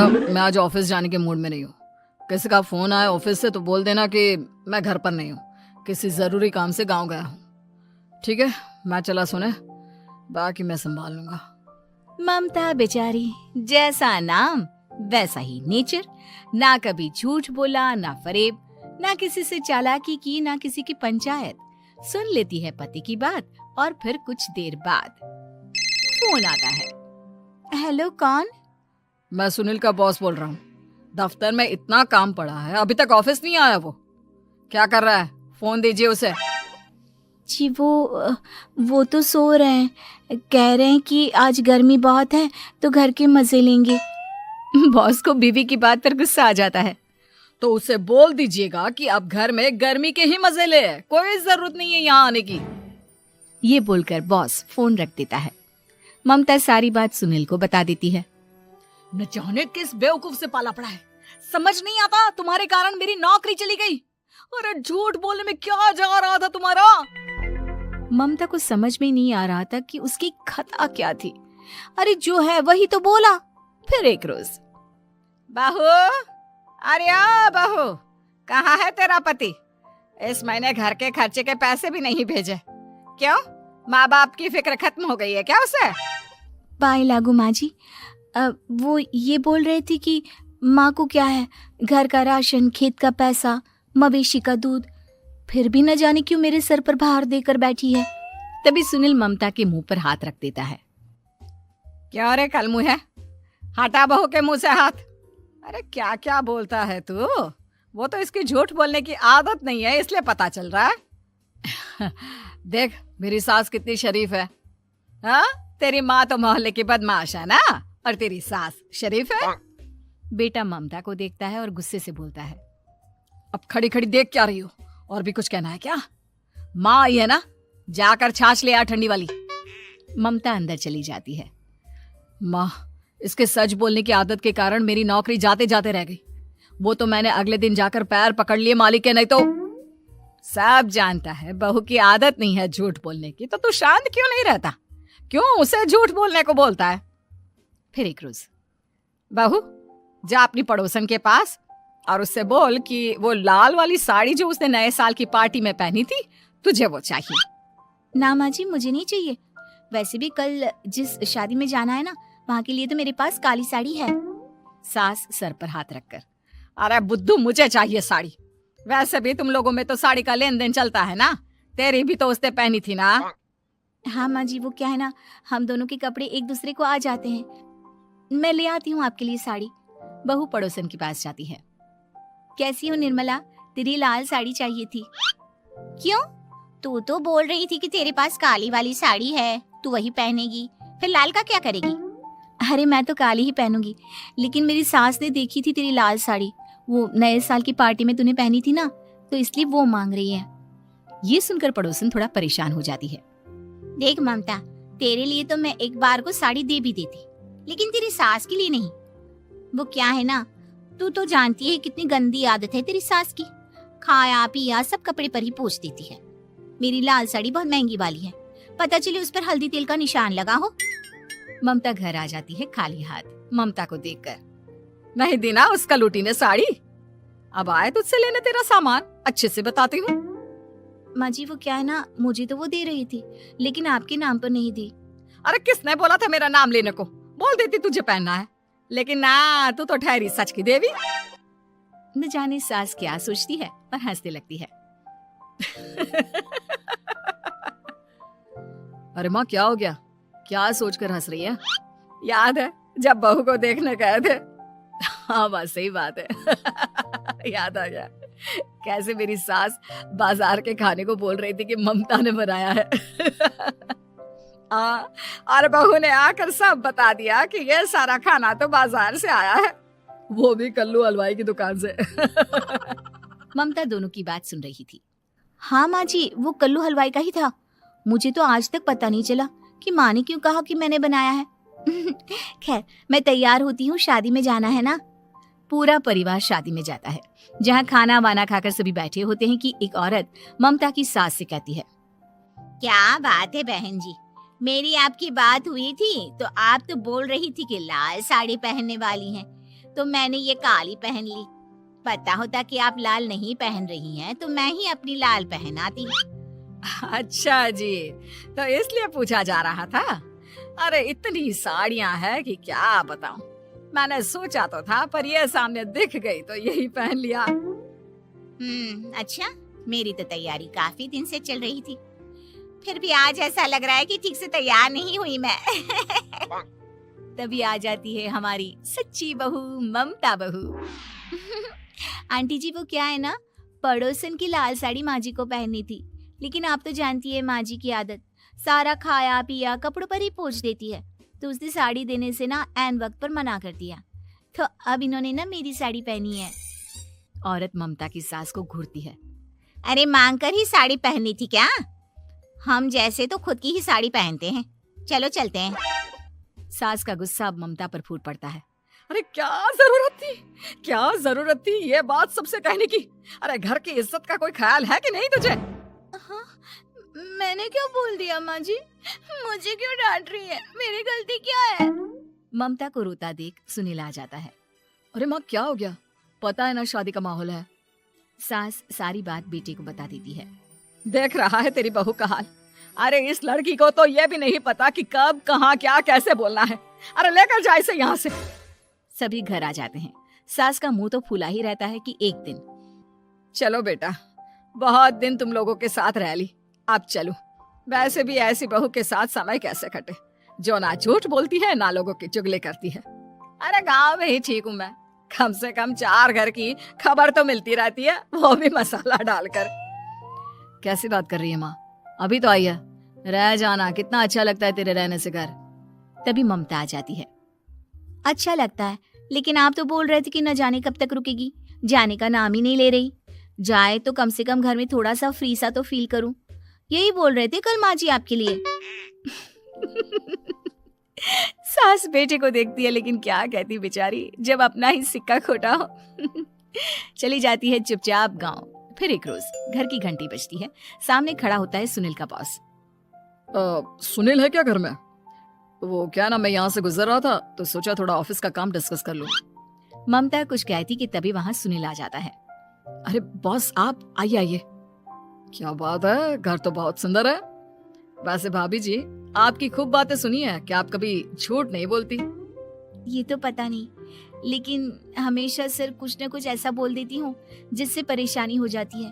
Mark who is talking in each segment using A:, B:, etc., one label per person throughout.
A: बेटा, मैं आज ऑफिस जाने के मूड में नहीं हूँ। किसी का फोन आया ऑफिस से तो बोल देना कि मैं घर पर नहीं हूँ, किसी जरूरी काम से गांव गया हूँ। ठीक है, मैं चला सोने, बाकी मैं संभाल लूंगा।
B: ममता बेचारी, जैसा नाम वैसा ही नेचर। ना कभी झूठ बोला, ना फरेब, ना किसी से चालाकी की, ना किसी की पंचायत। सुन लेती है पति की बात और फिर कुछ देर बाद फोन आता है। हेलो, कौन?
A: मैं सुनील का बॉस बोल रहा हूँ। दफ्तर में इतना काम पड़ा है, अभी तक ऑफिस नहीं आया। वो क्या कर रहा है? फोन दीजिए उसे।
B: जी वो तो सो रहे हैं, कह रहे हैं कि आज गर्मी बहुत है तो घर के मजे लेंगे। बॉस को बीवी की बात पर गुस्सा आ जाता है।
A: तो उसे बोल दीजिएगा कि अब घर में गर्मी के ही मजे ले, कोई जरूरत नहीं है यहाँ आने की।
B: ये बोलकर बॉस फोन रख देता है। ममता सारी बात सुनील को बता देती है।
A: न जाने किस बेवकूफ से पाला पड़ा है, समझ नहीं आता। तुम्हारे कारण मेरी नौकरी चली गई। अरे झूठ बोलने में क्या जा रहा था तुम्हारा?
B: ममता को समझ में नहीं आ रहा था कि उसकी खता क्या थी। अरे जो है वही तो बोला। फिर एक रोज,
A: बहू, अरे आ बहू, कहाँ है तेरा पति? इस महीने घर के खर्चे के पैसे भी नहीं भेजे। क्यों, माँ बाप की फिक्र खत्म हो गई है क्या उसे?
B: पाए लागू माँ जी, वो ये बोल रहे थे कि माँ को क्या है, घर का राशन, खेत का पैसा, मवेशी का दूध, फिर भी न जाने क्यों मेरे सर पर भार देकर बैठी है। तभी सुनील ममता के मुंह पर हाथ रख देता है।
A: क्या रे कलमुँह है, हटा बहू के मुंह से हाथ। अरे क्या क्या बोलता है तू? वो तो इसकी झूठ बोलने की आदत नहीं है, इसलिए पता चल रहा है। देख मेरी सास कितनी शरीफ है। हाँ, तेरी माँ तो मोहल्ले की बदमाश है ना, और तेरी सास शरीफ है।
B: बेटा ममता को देखता है और गुस्से से बोलता है।
A: अब खड़ी खड़ी देख क्या रही हो? और भी कुछ कहना है क्या? माँ आई है ना, जाकर छाछ ले आ ठंडी वाली।
B: ममता अंदर चली जाती है।
A: माँ, इसके सच बोलने की आदत के कारण मेरी नौकरी जाते जाते रह गई। वो तो मैंने अगले दिन जाकर पैर पकड़ लिए मालिक के, नहीं तो। सब जानता है बहू की आदत नहीं है झूठ बोलने की, तो तू शांत क्यों नहीं रहता? क्यों उसे झूठ बोलने को बोलता है?
B: फिर एक रोज,
A: बहू, जा अपनी पड़ोसन के पास और उससे बोल कि वो लाल वाली साड़ी जो उसने नए साल की पार्टी में पहनी थी, तुझे वो चाहिए।
B: ना माँ जी, मुझे नहीं चाहिए। वैसे भी कल जिस शादी में जाना है ना, वहाँ के लिए तो मेरे पास काली साड़ी है। सास सर पर हाथ रखकर,
A: अरे बुद्धू, मुझे चाहिए साड़ी। वैसे भी तुम लोगों में तो साड़ी का लेन देन चलता है ना, तेरी भी तो उसने पहनी थी ना।
B: हाँ माँ जी, वो क्या है ना, हम दोनों के कपड़े एक दूसरे को आ जाते हैं। मैं ले आती हूँ आपके लिए साड़ी। बहू पड़ोसन के पास जाती है। कैसी हो निर्मला, तेरी लाल साड़ी चाहिए थी। क्यों? तू तो बोल रही थी कि तेरे पास काली वाली साड़ी है, तू वही पहनेगी, फिर लाल का क्या करेगी? अरे मैं तो काली ही पहनूंगी, लेकिन मेरी सास ने देखी थी तेरी लाल साड़ी, वो नए साल की पार्टी में तूने पहनी थी ना, तो इसलिए वो मांग रही है। ये सुनकर पड़ोसन थोड़ा परेशान हो जाती है। देख ममता, तेरे लिए तो मैं एक बार को साड़ी दे भी देती, लेकिन तेरी सास के लिए नहीं। वो क्या है ना, तू तो जानती है कितनी गंदी आदत है तेरी सास की। खाया पिया सब कपड़े पर ही पोंछ देती है। मेरी लाल साड़ी बहुत महंगी वाली है, पता चले उस पर हल्दी तेल का निशान लगा हो। ममता घर आ जाती है खाली हाथ, ममता को देखकर।
A: नहीं दी ना उसका लूटी ने साड़ी, अब आए तुझसे लेने तेरा सामान, अच्छे से बताती हूँ।
B: माँ जी, वो क्या है ना, मुझे तो वो दे रही थी, लेकिन आपके नाम पर नहीं दी।
A: अरे किसने बोला था मेरा नाम लेने को? बोल देती तुझे पहनना है, लेकिन ना, तू तो ठहरी सच की देवी।
B: न जाने सास क्या सोचती है और हंसने लगती है।
A: अरे माँ, क्या हो गया? क्या सोचकर हंस रही है? याद है जब बहू को देखने गए थे? हाँ बात, सही बात है। याद आ गया कैसे मेरी सास बाजार के खाने को बोल रही थी कि ममता ने बनाया है। और बहू ने आकर सब बता दिया कि ये सारा खाना तो बाजार से आया है, वो भी कल्लू हलवाई की दुकान से।
B: ममता दोनों की बात सुन रही थी। हाँ माँ जी, वो कल्लू हलवाई का ही था। मुझे तो आज तक पता नहीं चला कि माँ ने क्यों कहा कि मैंने बनाया है। खैर, मैं तैयार होती हूँ, शादी में जाना है ना। पूरा परिवार शादी में जाता है, जहाँ खाना वाना खाकर सभी बैठे होते हैं कि एक औरत ममता की सास से कहती है, क्या बात है बहन जी, मेरी आपकी बात हुई थी तो आप तो बोल रही थी कि लाल साड़ी पहनने वाली हैं। तो मैंने ये काली पहन ली। पता होता कि आप लाल नहीं पहन रही हैं तो मैं ही अपनी लाल पहन आती।
A: अच्छा जी, तो इसलिए पूछा जा रहा था। अरे इतनी साड़ियां हैं कि क्या बताऊं। मैंने सोचा तो था, पर ये सामने दिख गई तो यही पहन लिया।
B: अच्छा, मेरी तो तैयारी काफी दिन से चल रही थी, फिर भी आज ऐसा लग रहा है कि ठीक से तैयार नहीं हुई मैं। तभी आ जाती है हमारी सच्ची बहू, ममता बहू। आंटी जी, वो क्या है ना, पड़ोसन की लाल साड़ी माँ जी को पहननी थी, लेकिन आप तो जानती है माँ जी की आदत, सारा खाया पिया कपड़ों पर ही पोंछ देती है, तो उसने साड़ी देने से ना ऐन वक्त पर मना कर दिया, तो अब इन्होंने ना मेरी साड़ी पहनी है।
A: औरत ममता की सास को घूरती है।
B: अरे मांग कर ही साड़ी पहननी थी क्या? हम जैसे तो खुद की ही साड़ी पहनते हैं, चलो चलते हैं।
A: सास का गुस्सा अब ममता पर फूट पड़ता है। अरे क्या जरूरत थी ये बात सबसे कहने की? अरे घर की इज्जत का कोई ख्याल है कि नहीं तुझे?
B: हाँ, मैंने क्या बोल दिया माँ जी? मुझे क्यों डांट रही है? मेरी गलती क्या है?
A: ममता को रोता देख सुनील आ जाता है। अरे माँ, क्या हो गया? पता है ना शादी का माहौल है। सास सारी बात बेटे को बता देती है। देख रहा है तेरी बहू का हाल। अरे इस लड़की को तो ये भी नहीं पता कि कब कहाँ क्या कैसे बोलना है। अरे लेकर जा इसे यहाँ से। सभी घर आ जाते हैं। सास का मुंह तो फूला ही रहता है कि एक दिन। चलो बेटा, बहुत दिन तुम लोगों के साथ रह ली, अब चलो। वैसे भी ऐसी बहू के साथ समय कैसे कटे, जो ना झूठ बोलती है ना लोगों की चुगली करती है। अरे गांव में ही ठीक हूँ मैं, कम से कम 4 घर की खबर तो मिलती रहती है, वो भी मसाला डालकर। कैसी बात कर रही है माँ? अभी तो आई है, रह जाना, कितना अच्छा लगता है तेरे रहने से घर। तभी ममता आ जाती है।
B: अच्छा लगता है, लेकिन आप तो बोल रहे थे कि न जाने कब तक रुकेगी, जाने का नाम ही नहीं ले रही। जाए तो कम से कम घर में थोड़ा सा फ्री सा तो फील करूं, यही बोल रहे थे कल माँ जी आपके लिए।
A: सास बेटे को देखती है, लेकिन क्या कहती बेचारी, जब अपना ही सिक्का खोटा हो। चली जाती है चुपचाप गांव। फिर एक रोज घर की घंटी बजती है। सामने खड़ा होता है सुनील का बॉस। सुनील है क्या घर में? वो क्या ना, मैं यहाँ से गुजर रहा था तो सोचा थोड़ा ऑफिस का काम डिस्कस कर लूं। ममता कुछ कहती कि तभी वहां सुनील आ जाता है। अरे बॉस, आप आइए आइए। क्या बात है, घर तो बहुत सुंदर है। वैसे भाभी जी, आपकी खूब बातें सुनी है कि आप कभी झूठ नहीं बोलती।
B: ये तो पता नहीं, लेकिन हमेशा सर कुछ न कुछ ऐसा बोल देती हूँ जिससे परेशानी हो जाती है।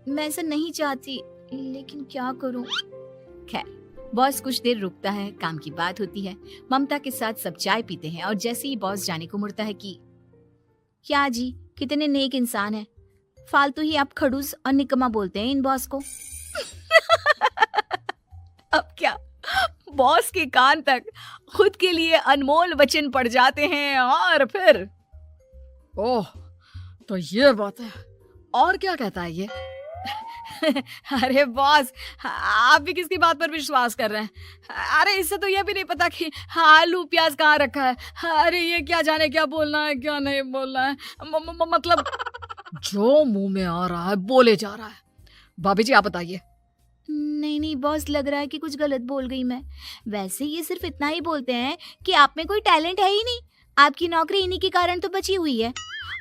B: मैं ऐसा नहीं चाहती, लेकिन क्या करूँ।
A: खैर, बॉस कुछ देर रुकता है, काम की बात होती है। ममता के साथ सब चाय पीते हैं और जैसे ही बॉस जाने को मुड़ता है कि
B: क्या जी, कितने नेक इंसान है, फालतू ही आप खड़ूस और निकम्मा बोलते हैं इन बॉस को।
A: अब क्या, बॉस के कान तक खुद के लिए अनमोल वचन पड़ जाते हैं। और फिर ओह, तो ये बात है। और क्या कहता है ये? अरे बॉस, आप भी किसकी बात पर विश्वास कर रहे हैं? अरे इससे तो ये भी नहीं पता कि आलू प्याज कहाँ रखा है। अरे ये क्या जाने क्या बोलना है क्या नहीं बोलना है। मतलब जो मुंह में आ रहा है बोले जा रहा है। भाभी जी, आप बताइए।
B: नहीं बॉस, लग रहा है कि कुछ गलत बोल गई मैं। वैसे ये सिर्फ इतना ही बोलते हैं कि आप में कोई टैलेंट है ही नहीं, आपकी नौकरी इन्हीं के कारण तो बची हुई है।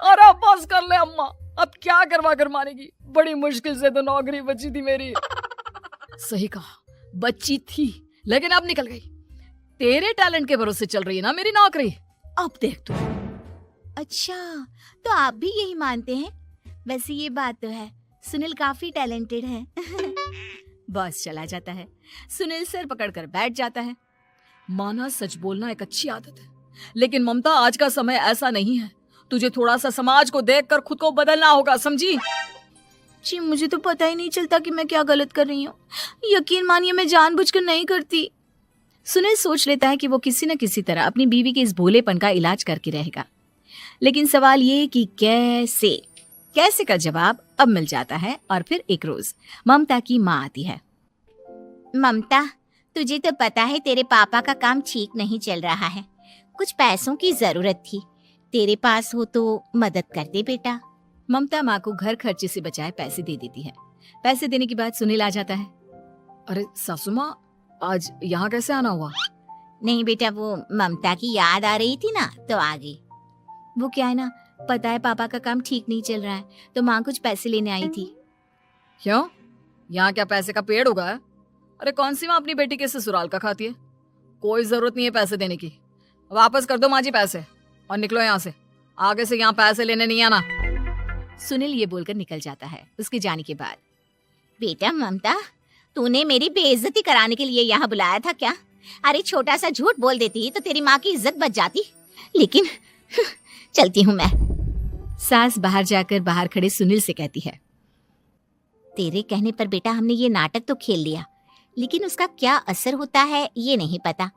A: अरे बस कर ले अम्मा, अब क्या करवा कर मानेगी, बड़ी मुश्किल से तो नौकरी बची थी मेरी। सही कहा, बच्ची थी लेकिन अब निकल गई। तेरे टैलेंट के भरोसे चल रही है ना मेरी नौकरी, अब देख तू।
B: अच्छा, तो आप भी यही मानते हैं? वैसे ये बात तो है, सुनील काफी टैलेंटेड है।
A: बस चला जाता है। सुनील सिर पकड़कर बैठ जाता है। माना सच बोलना एक अच्छी आदत है, लेकिन ममता आज का समय ऐसा नहीं है। तुझे थोड़ा सा समाज को देखकर खुद को बदलना होगा, समझी?
B: जी, मुझे तो पता ही नहीं चलता कि मैं क्या गलत कर रही हूँ। यकीन मानिए मैं जानबूझकर नहीं करती।
A: सुनील सोच लेता है कि वो किसी न किसी तरह अपनी बीवी के इस भोलेपन का इलाज करके रहेगा, लेकिन सवाल ये कि कैसे का जवाब अब मिल जाता है। और फिर एक रोज ममता की माँ आती है।
B: ममता, तुझे तो पता है तेरे पापा का काम ठीक नहीं चल रहा है, कुछ पैसों की जरूरत थी, तेरे पास हो तो मदद कर दे बेटा।
A: ममता माँ को घर खर्चे से बचाए पैसे दे देती है। पैसे देने के बाद सुनील आ जाता है। अरे सासू माँ, आज यहाँ कैसे आना हुआ?
B: नहीं बेटा, वो ममता की याद आ रही थी ना तो आ गई। वो क्या है ना, पता है पापा का काम ठीक नहीं चल रहा है, तो माँ कुछ पैसे लेने आई थी।
A: क्यों? यहाँ क्या पैसे का पेड़ उगा है? अरे कौन सी माँ अपनी बेटी के ससुराल का खाती है? कोई जरूरत नहीं है पैसे देने की। वापस कर दो माँ जी पैसे और निकलो यहाँ से। आगे से यहाँ पैसे लेने नहीं आना।
B: सुनील ये बोलकर निकल जाता है। उसके जाने के बाद, बेटा ममता, तूने मेरी बेइज्जती कराने के लिए यहाँ बुलाया था क्या? अरे छोटा सा झूठ बोल देती तो तेरी माँ की इज्जत बच जाती, लेकिन चलती हूँ मैं। सास बाहर जाकर बाहर खड़े सुनील से कहती है, तेरे कहने पर बेटा हमने ये नाटक तो खेल लिया, लेकिन उसका क्या असर होता है ये नहीं पता।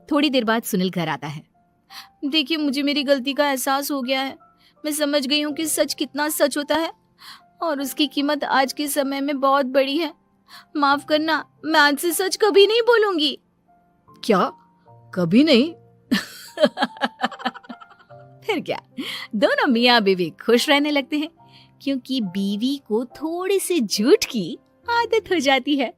B: थोड़ी देर बाद सुनील घर आता है। देखिए, मुझे मेरी गलती का एहसास हो गया है। मैं समझ गई हूँ कि सच कितना सच होता है और उसकी कीमत आज के समय में बहुत बड़ी है। माफ करना, मैं आज से सच कभी नहीं बोलूंगी।
A: क्या? कभी नहीं?
B: फिर क्या, दोनों मियाँ बीवी खुश रहने लगते हैं, क्योंकि बीवी को थोड़े से झूठ की आदत हो जाती है।